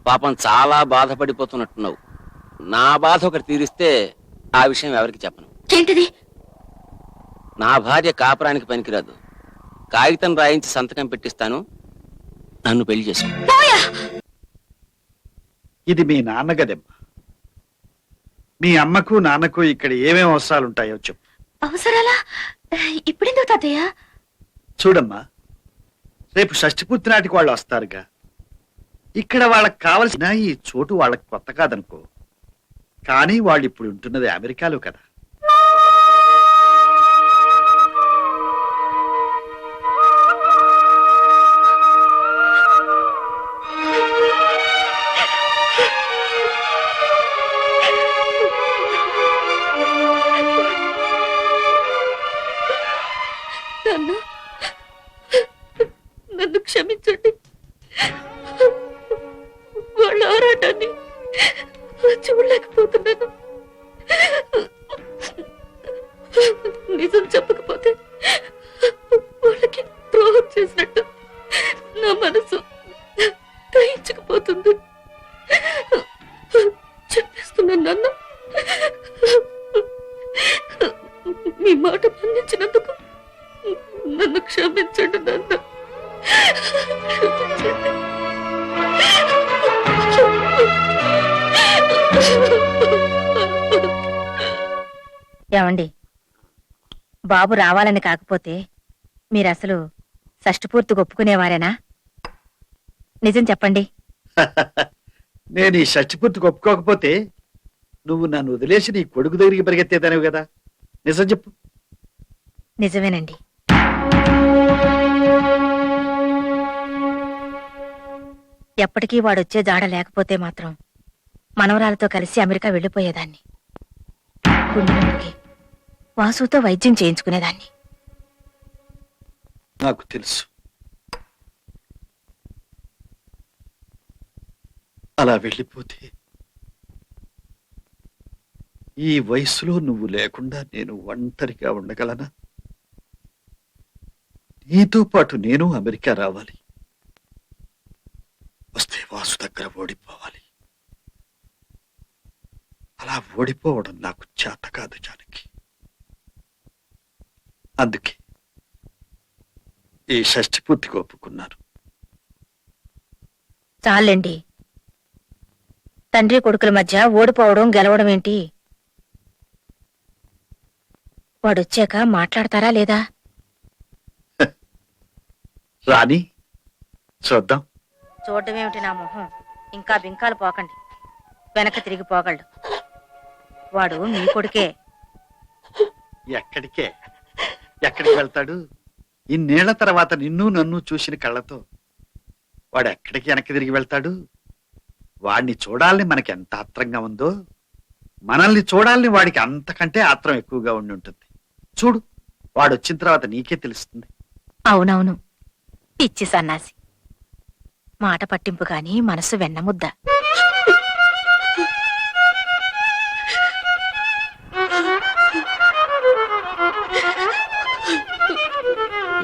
పాపం చాలా బాధపడిపోతున్నట్టున్నావు. నా బాధ ఒకటి తీరిస్తే ఆ విషయం ఎవరికి చెప్పను. ఏంటిది? నా భార్య కాపురానికి పనికిరాదు. కాగితం రాయించి సంతకం పెట్టిస్తాను, నన్ను పెళ్లి చేసుకో. ఇది మీ నాన్న గదమ్మా. మీ అమ్మకు నాన్నకు ఇక్కడ ఏమేం అవసరాలుంటాయో చెప్పు. అవసరాలా? ఇప్పుడెందుకు తాతయ్య? చూడమ్మా, రేపు షష్ఠి నాటికి వాళ్ళు వస్తారుగా. ఇక్కడ వాళ్ళకి కావలసిన ఈ చోటు వాళ్ళకి కొత్త కాదనుకో, కానీ వాళ్ళు ఇప్పుడు ఉంటున్నది అమెరికాలో కదా. నన్ను క్షమించండి. వాళ్ళ ఆరాటాన్ని చూడలేకపోతున్నాను. నిజం చెప్పకపోతే వాళ్ళకి ద్రోహం చేసినట్టు నా మనసు గ్రహించకపోతుంది. చెప్పేస్తున్నాను నాన్న, మీ మాట మన్నించినందుకు నన్ను క్షమించండి నాన్న. ఏమండి, బాబు రావాలని కాకపోతే మీరసలు షష్ఠపూర్తికి ఒప్పుకునేవారేనా? నిజం చెప్పండి. నేను ఈ షష్ఠి ఒప్పుకోకపోతే నువ్వు నన్ను వదిలేసి నీ కొడుకు దగ్గరికి పరిగెత్తేదానివి కదా. నిజం చెప్పు. నిజమేనండి. ఎప్పటికీ వాడొచ్చే జాడ లేకపోతే మాత్రం మనవరాలతో కలిసి అమెరికా వెళ్ళిపోయేదాన్ని. గుండెకి వాసుతో వైద్యం చేయించుకునేదాన్ని. నాకు తెలుసు. అలా వెళ్ళిపోతే ఈ వయసులో నువ్వు లేకుండా నేను ఒంటరిగా ఉండగలనా? నీతో పాటు నేను అమెరికా రావాలి. వస్తే వాసు దగ్గర ఓడిపోవాలి. అలా ఓడిపోవడం నాకు చేత కాదు జానకి. అందుకే ఈ షష్ఠి పూర్తికి ఒప్పుకున్నాను. చాలండి. తండ్రి కొడుకుల మధ్య ఓడిపోవడం గెలవడం ఏంటి? వాడొచ్చాక మాట్లాడతారా లేదా? రాని చూద్దాం. చూడటమేమిటి నా మొహం? ఇంకా బింకాలు పోకండి, వెనక తిరిగి పోగలడు. వాడు మీ కొడుకే. ఎక్కడికి వెళ్తాడు? ఇన్నేళ్ల తర్వాత నిన్ను నన్ను చూసిన కళ్ళతో వాడు ఎక్కడికి వెనక్కి తిరిగి వెళ్తాడు? వాడిని చూడాలని మనకి ఎంత ఆత్రంగా ఉందో, మనల్ని చూడాలని వాడికి అంతకంటే ఆత్రం ఎక్కువగా ఉండి ఉంటుంది. చూడు, వాడు వచ్చిన తర్వాత నీకే తెలుస్తుంది. అవునవును, పిచ్చి సన్నాసి. మాట పట్టింపు గాని మనసు వెన్నముద్ద.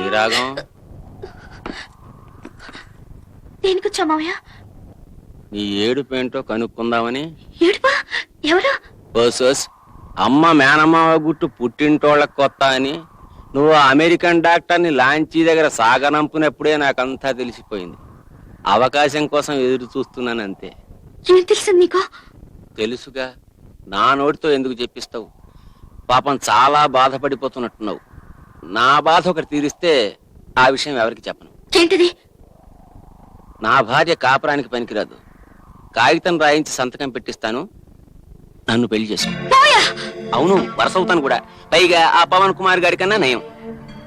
ఈ రాగం దేనికొచ్చా మావయ్య? నీ ఏడుపేంటో కనుక్కుందామని. ఏడుపా? ఎవరు? బోసోస్ అమ్మ మేనమావ గుట్టు పుట్టింటోళ్ళకి కొత్త అని నువ్వు అమెరికన్ డాక్టర్ని లాంచీ దగ్గర సాగనంపునప్పుడే నాకంతా తెలిసిపోయింది. అవకాశం కోసం ఎదురు చూస్తున్నాను అంతే. ఏం తెలిసింది నీకు? తెలుసుగా, నా నోటితో ఎందుకు చెప్పిస్తావు? పాపం చాలా బాధపడిపోతున్నట్టున్నావు. నా బాధ ఒకటి తీరిస్తే ఆ విషయం ఎవరికి చెప్పను. ఏంటిది? నా భార్య కాపురానికి పనికిరాదు. కాగితం రాయించి సంతకం పెట్టిస్తాను, నన్ను పెళ్లి చేసుకో. అవును, వరసవుతాను కూడా. పైగా ఆ పవన్ కుమార్ గారి కన్నా నయం.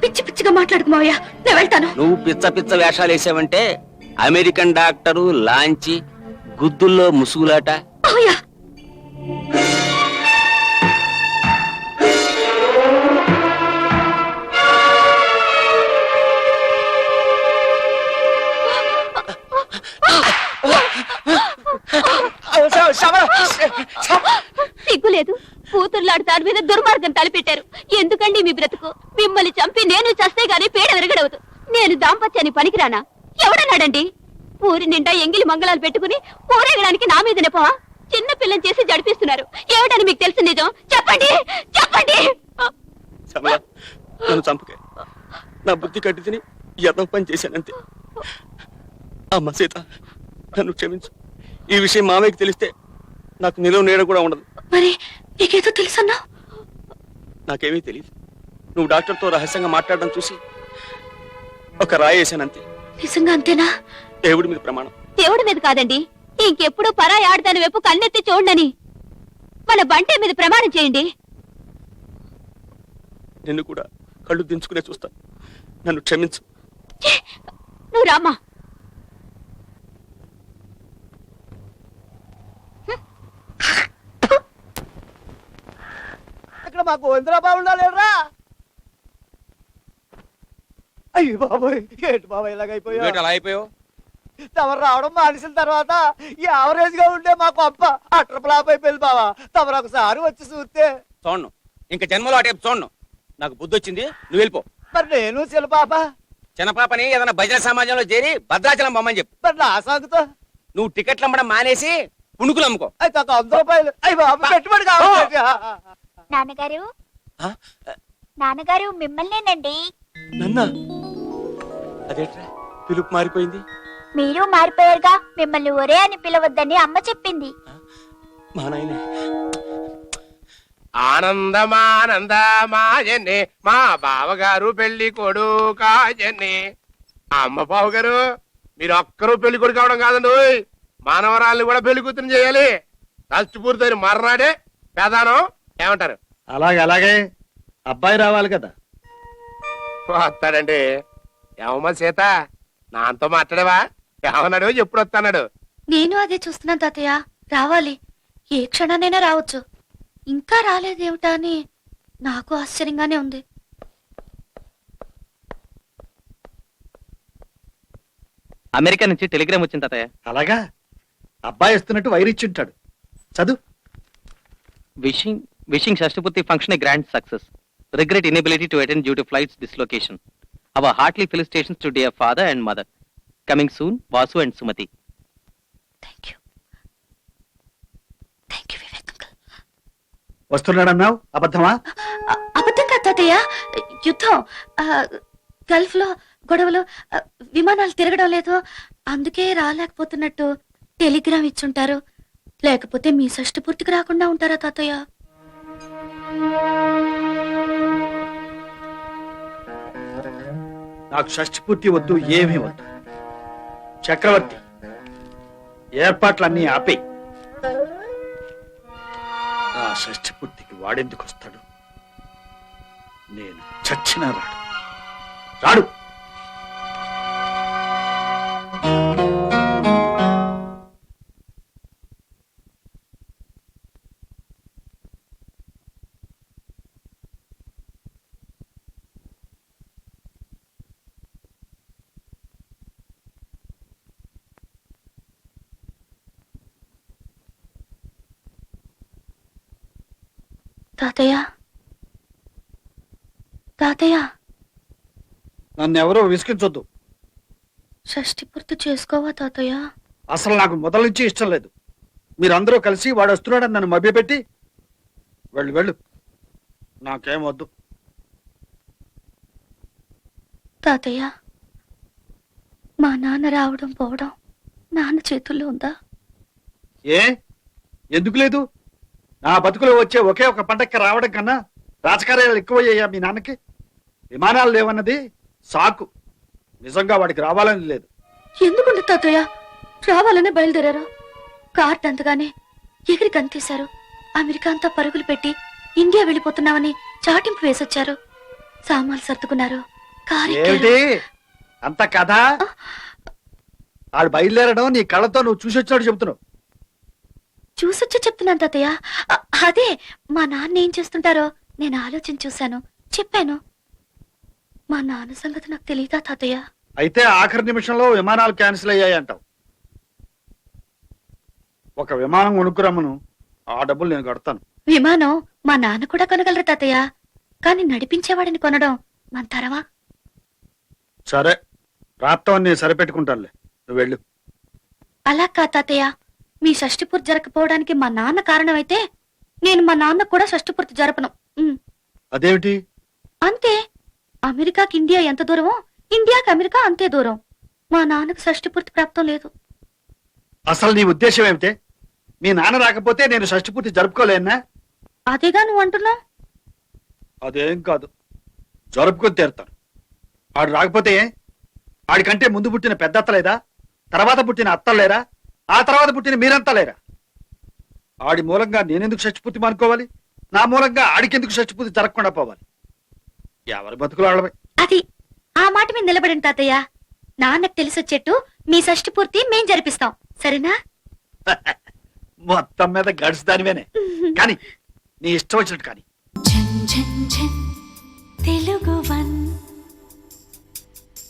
పిచ్చి పిచ్చిగా మాట్లాడుకు మావయ్య, నేను వెళ్తాను. నువ్వు పిచ్చ పిచ్చ వేషాలు వేసావంటే అమెరికన్ డాక్టరు, లాంచి, గుద్దుల్లో ముసుగులాట. మావయ్య, సిగ్గులేదు. కూతుర్లాడు దాని మీద దుర్మార్గం తలపెట్టారు. ఎందుకండి మీ బ్రతుకు? మిమ్మల్ని చంపి నేను చస్తే గానీ పేడ విరగడవదు. నేను దాంపత్యాన్ని పనికిరానా? ఎవడన్నాడండి? ఊరి నిండా ఎంగిలి మంగళాలు పెట్టుకుని ఊరేగడానికి నా మీదనే పోవా? చిన్న పిల్లని చేసి జడిపిస్తున్నారు. ఏమిటని మీకు తెలిసి నిజం చెప్పండి, చెప్పండి. శ్యామల, నన్ను చంపకే. నా బుద్ధి కట్టి తిని ఏదో పని చేశానంతే. అమ్మ సీత, నన్ను క్షమించు. ఈ విషయం మామయ్యకి తెలిస్తే నాకు నిలువ నీడ కూడా ఉండదు. మరి నీకేదో తెలుసన్నా? నాకేమీ తెలియదు. నువ్వు డాక్టర్తో రహస్యంగా మాట్లాడడం చూసి ఒక రాయి వేశానంతే. నిజంగా అంతేనా? దేవుడి మీద ప్రమాణం. దేవుడి మీద కాదండి, ఇంకెప్పుడు పరాయి ఆడదాని వైపు కన్నెత్తి చూడని మన బంటి మీద ప్రమాణం చేయండి. నిన్ను కూడా కళ్ళు దించుకునే చూస్తా. నన్ను క్షమించు. నువ్వు రామ్మా. ఇక్కడ మా గోవిందరాబాబు ఉండాలేరా? అయ్యి బాబోయ్, ఏంటి బాబా ఇలాగైపోయా? అలా అయిపోయావు? తమరు రావడం మానేసిన తర్వాత యావరేజ్ గా ఉండే మా గొప్ప అట్ర ఫ్లాప్ అయిపోయింది బావా. తమరు ఒకసారి వచ్చి చూస్తే. చూడను, ఇంకా జన్మలో అటే చూడను. నాకు బుద్ధి వచ్చింది, నువ్వు వెళ్ళిపో. మరి నేను చిన్నపాప, చిన్నపాపని ఏదైనా భజన సమాజంలో చేరి భద్రాచలం బొమ్మని చెప్పు. మరి నా సాగుతో నువ్వు టికెట్లు అమ్మడం మానేసి పుణుకులు అమ్ముకో. అయితే ఒక 100 రూపాయలు అయ్యి బాబు పెట్టుబడి కావాలి. నాన్నగారు, ఆ? నాన్నగారు మిమ్మల్నేనండి. నన్నా? అదేట్రా పిలుపు మారిపోయింది? మీరు మారిపోయారుగా, మిమ్మల్ని ఒరే అని పిలవద్దని అమ్మ చెప్పింది. మా నాయనే. ఆనందమానందమాయనే మా బావగారు పెళ్లి కొడుకాయనే. అమ్మ బావగారు, మీరు ఒక్కరూ పెళ్లి కొడుకు అవడం కాదండి, ఓయ్ మానవరాల్ని కూడా పెళ్లి కూతురు చేయాలి. ఫస్ట్ పూర్తయిన మర్నాడే పెదానం. ఏమంటారు? అలాగే అబ్బాయి రావాలి కదా. వస్తాడండి. ఏమమ్మా సీత, నాతో మాట్లాడేవా? ఏమన్నాడు? ఎప్పుడు వస్తాడు? నేను అదే చూస్తున్నాను తాతయ్య, రావాలి. ఏ క్షణానైనా రావచ్చు. ఇంకా రాలేదేమిటా అని నాకు ఆశ్చర్యంగానే ఉంది. అమెరికా నుంచి టెలిగ్రామ్ వచ్చింది తాతయ్య. అలాగా, అబ్బాయి వస్తున్నట్టు వైరిచ్చుంటాడు. చదువు. విషింగ్ షష్ఠపూర్తి function a grand success. Regret inability to attend due to flight's dislocation. Our heartily felicitations to dear father and mother. Coming soon, Vasu and Sumati. Thank you Vivek uncle. వస్తున్నాడన్నావు, అబద్ధమా? అబద్ధం కాదు తాతయ్య, యుద్ధం, గల్ఫ్ లో గొడవలు, విమానాలు తిరగడం లేదు, అందుకే రాలేకపోతున్నట్టు టెలిగ్రామ్ ఇచ్చుంటారు. లేకపోతే మీ షష్ఠి పూర్తికి రాకుండా ఉంటారా తాతయ్య? నాకు షష్ఠి పూర్తి వద్దు, ఏమీ వద్దు. చక్రవర్తి, ఏర్పాట్లన్నీ ఆపే. ఆ షష్ఠి పూర్తికి వాడెందుకు వస్తాడు? నేను చచ్చినా రాడు. తాతయ్య, నన్నెవరో విసిగించొద్దు. షష్ఠి పూర్తి చేసుకోవా తాతయ్య? అసలు నాకు మొదల నుంచి ఇష్టం లేదు. మీరందరూ కలిసి వాడు వస్తున్నాడని నన్ను మభ్యపెట్టి వెళ్ళు. నాకేం వద్దు. తాతయ్య, మా నాన్న రావడం పోవడం నాన్న చేతుల్లో ఉందా? ఎందుకు లేదు? నా బతుకులో వచ్చే ఒకే ఒక పండక్కి రావడం కన్నా రాజకార్యాలు ఎక్కువయ్యాయా మీ నాన్నకి? విమానాలు లేవన్నది సాకు. నిజంగా వాడికి రావాలని లేదు. ఎందుకుంది తాతయ్య? రావాలనే బయలుదేరారు. కార్డ్ అంతగానే ఎగిరి కంతేశారు. అమెరికా అంతా పరుగులు పెట్టి ఇండియా వెళ్ళిపోతున్నామని చాటింపు వేసొచ్చారు. సామాన్లు సర్దుకున్నారు. ఏమిటి అంత కథ? ఆడు బయలుదేరడం నీ కళ్ళతో నువ్వు చూసొచ్చినట్టు చెబుతున్నావు. చూసొచ్చే చెప్తున్నాను తాతయ్య. అదే మా నాన్న ఏం చేస్తుంటారో నేను ఆలోచించి చూశాను, చెప్పాను. మా నాన్న సంగతి నాకు తెలియదా తాతయ్య? అయితే ఆఖరి నిమిషంలో విమానాలు క్యాన్సిల్ అయ్యాయి అంటావు. ఒక విమానం కొనుక్కురమ్మను, ఆ డబ్బులు నేను కడతాను. విమానం మా నాన్న కూడా కొనగలరు తాతయ్య, కానీ నడిపించేవాడిని కొనడం మన తరమా? సరే, ప్రాప్తం నేను సరిపెట్టుకుంటానులే, నువ్వు వెళ్ళు. అలా కాదు తాతయ్య, మీ షష్టిపూర్తి జరగకపోవడానికి మా నాన్న కారణమైతే నేను మా నాన్న కూడా షష్టిపూర్తి జరపను. ఉమ్, అదేమిటి? అంతే. అమెరికాకి ఇండియా ఎంత దూరమో ఇండియాకి అమెరికా అంతే దూరం. మా నాన్నకు షష్టిపూర్తి ప్రాప్తం లేదు. అసలు నీ ఉద్దేశం ఏమిటే? మీ నాన్న రాకపోతే నేను షష్టి పూర్తి జరుపుకోలేనా? అదేగా నువ్వు అంటున్నావు. అదేం కాదు, జరుపుకొని తీరుతాను. ఆడు రాకపోతే ఆడికంటే ముందు పుట్టిన పెద్ద అత్త లేదా? తర్వాత పుట్టిన అత్తలు లేరా? ఆ తర్వాత పుట్టిన మీరంతా లేరా? ఆడి మూలంగా నేనెందుకు షష్టిపూర్తి మానుకోవాలి? నా మూలంగా ఆడికెందుకు షష్టిపూర్తి జరగకుండా పోవాలి? ఎవరి బతుకులు ఆడమే. అది ఆ మాట మీద నిలబడిన తాతయ్య. నాన్నకు తెలిసొచ్చేట్టు మీ షష్టిపూర్తి మేం జరిపిస్తాం, సరేనా? మొత్తం మీద గడిచి దానివేనే. కానీ నీ ఇష్టం వచ్చినట్టు కానీ. తెలుగు